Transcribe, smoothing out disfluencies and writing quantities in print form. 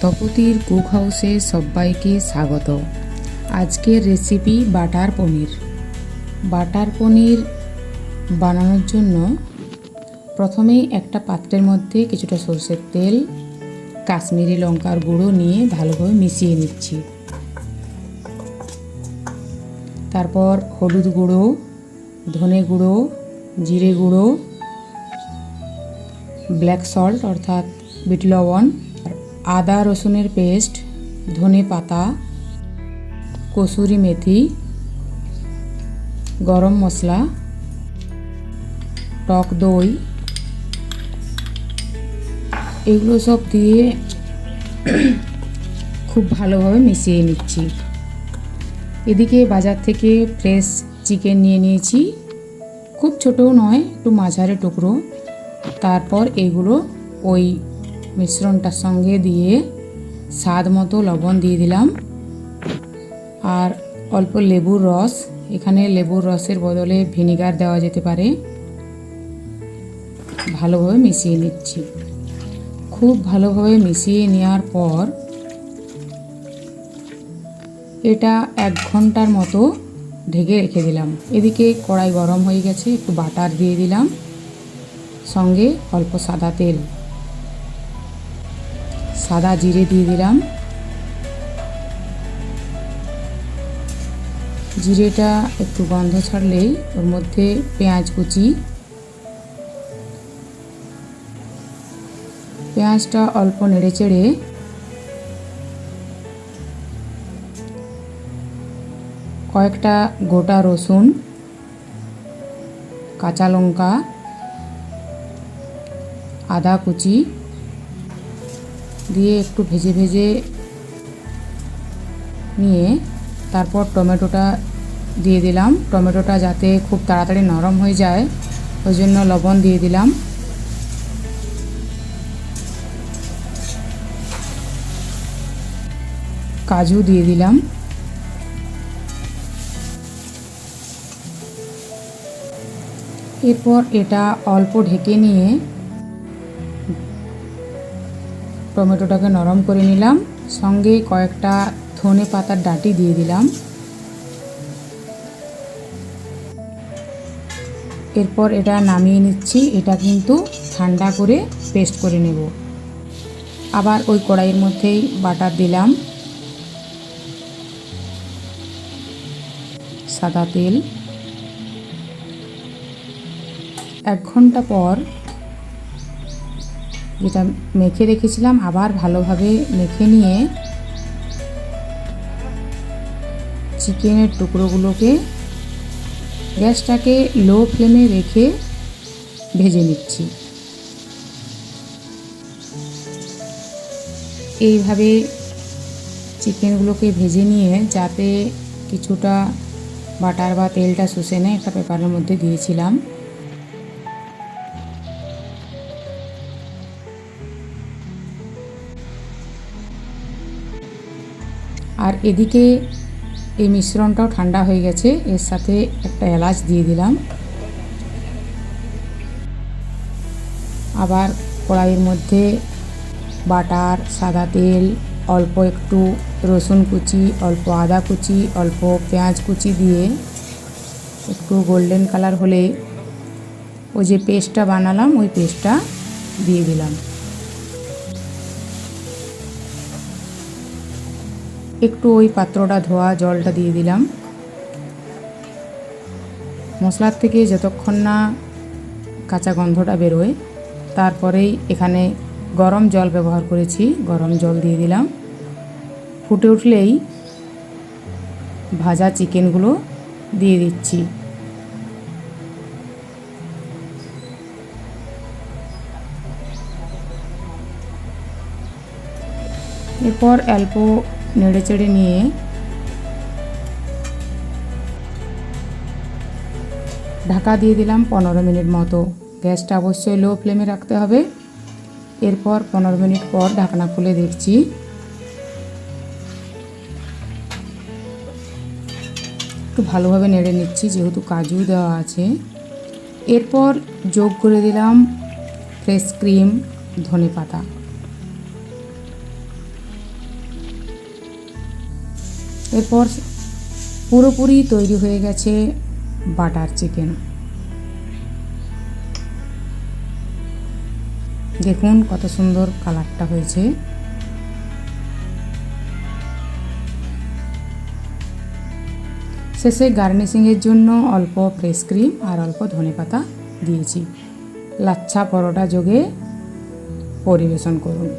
তপতির cook হাউসে সবাইকে স্বাগত। আজকের রেসিপি বাটার পনির। বাটার পনির বানানোর জন্য প্রথমেই একটা পাত্রের মধ্যে কিছুটা সরষের তেল, কাশ্মীরি লঙ্কার গুঁড়ো নিয়ে ভালোভাবে মিশিয়ে নিচ্ছি। তারপর হলুদ গুঁড়ো, ধনে গুঁড়ো, জিরে গুঁড়ো, ব্ল্যাক সল্ট অর্থাৎ বিট লবণ, আদা রসুনের পেস্ট, ধনে পাতা, কসুরি মেথি, গরম মশলা, টক দই, এগুলো সব দিয়ে খুব ভালোভাবে মিশিয়ে নিচ্ছি। এদিকে বাজার থেকে ফ্রেশ চিকেন নিয়ে নিয়েছি, খুব ছোটও নয়, একটু মাঝারি টুকরো। তারপর এগুলো ওই মিশ্রণটার সঙ্গে দিয়ে স্বাদ মতো লবণ দিয়ে দিলাম আর অল্প লেবুর রস। এখানে লেবুর রসের বদলে ভিনিগার দেওয়া যেতে পারে। ভালোভাবে মিশিয়ে নিচ্ছি। খুব ভালোভাবে মিশিয়ে নেওয়ার পর এটা 1 ঘন্টার মতো ঢেকে রেখে দিলাম। এদিকে কড়াই গরম হয়ে গেছে, একটু বাটার দিয়ে দিলাম, সঙ্গে অল্প সাদা তেল, সাদা জিরে দিয়ে দিলাম। জিরেটা একটু গন্ধ ছাড়লেই ওর মধ্যে পেঁয়াজ কুচি, পেঁয়াজটা অল্প নেড়ে চেড়ে কয়েকটা গোটা রসুন, কাঁচা লঙ্কা, আদা কুচি দিয়ে একটু ভেজে ভেজে নিয়ে তারপর টমেটোটা দিয়ে দিলাম। টমেটোটা যাতে খুব তাড়াতাড়ি নরম হয়ে যায় ওই জন্য লবণ দিয়ে দিলাম। কাজু দিয়ে দিলাম। এরপর এটা অল্প ঢেকে নিয়ে টমেটোটাকে নরম করে নিলাম, সঙ্গে কয়েকটা ধনে পাতার ডাঁটি দিয়ে দিলাম। এরপর এটা নামিয়ে নিচ্ছি। এটা কিন্তু ঠান্ডা করে পেস্ট করে নেব। আবার ওই কড়াইয়ের মধ্যেই বাটার দিলাম, সাদা তেল। 1 ঘন্টা পর যেটা মেখে রেখেছিলাম আবার ভালোভাবে মেখে নিয়ে চিকেনের টুকরোগুলোকে গ্যাসটাকে লো ফ্লেমে রেখে ভেজে নিচ্ছি। এইভাবে চিকেনগুলোকে ভেজে নিয়ে যাতে কিছুটা বাটার বা তেলটা শুষে নেয় একটা পেপারের মধ্যে দিয়েছিলাম। আর এদিকে এই মিশ্রণটাও ঠান্ডা হয়ে গেছে। এর সাথে একটা এলাচ দিয়ে দিলাম। আবার কড়াইয়ের মধ্যে বাটার, সাদা তেল, অল্প একটু রসুন কুচি, অল্প আদা কুচি, অল্প পেঁয়াজ কুচি দিয়ে একটু গোল্ডেন কালার হলে ওই যে পেস্টটা বানালাম ওই পেস্টটা দিয়ে দিলাম। একটু ওই পাত্রটা ধোয়া জলটা দিয়ে দিলাম। মশলার থেকে যতক্ষণ না কাঁচা গন্ধটা বেরোয় তারপরেই এখানে গরম জল ব্যবহার করেছি, গরম জল দিয়ে দিলাম। ফুটে উঠলেই ভাজা চিকেনগুলো দিয়ে দিচ্ছি। এরপর অল্প নেড়ে চেড়ে নিয়ে ঢাকা দিয়ে দিলাম 15 মিনিট মতো। গ্যাসটা অবশ্যই লো ফ্লেমে রাখতে হবে। এরপর 15 মিনিট পর ঢাকনা খুলে দেখছি। একটু ভালোভাবে নেড়ে নিচ্ছি যেহেতু কাজু দেওয়া আছে। এরপর যোগ করে দিলাম ফ্রেশ ক্রিম, ধনে পাতা। এরপর পুরোপুরি তৈরি হয়ে গেছে বাটার চিকেন। দেখুন কত সুন্দর কালারটা হয়েছে। শেষে গার্নিশিংয়ের জন্য অল্প ফ্রেশ ক্রিম আর অল্প ধনেপাতা দিয়েছি। লাচ্ছা পরোটা যোগে পরিবেশন করুন।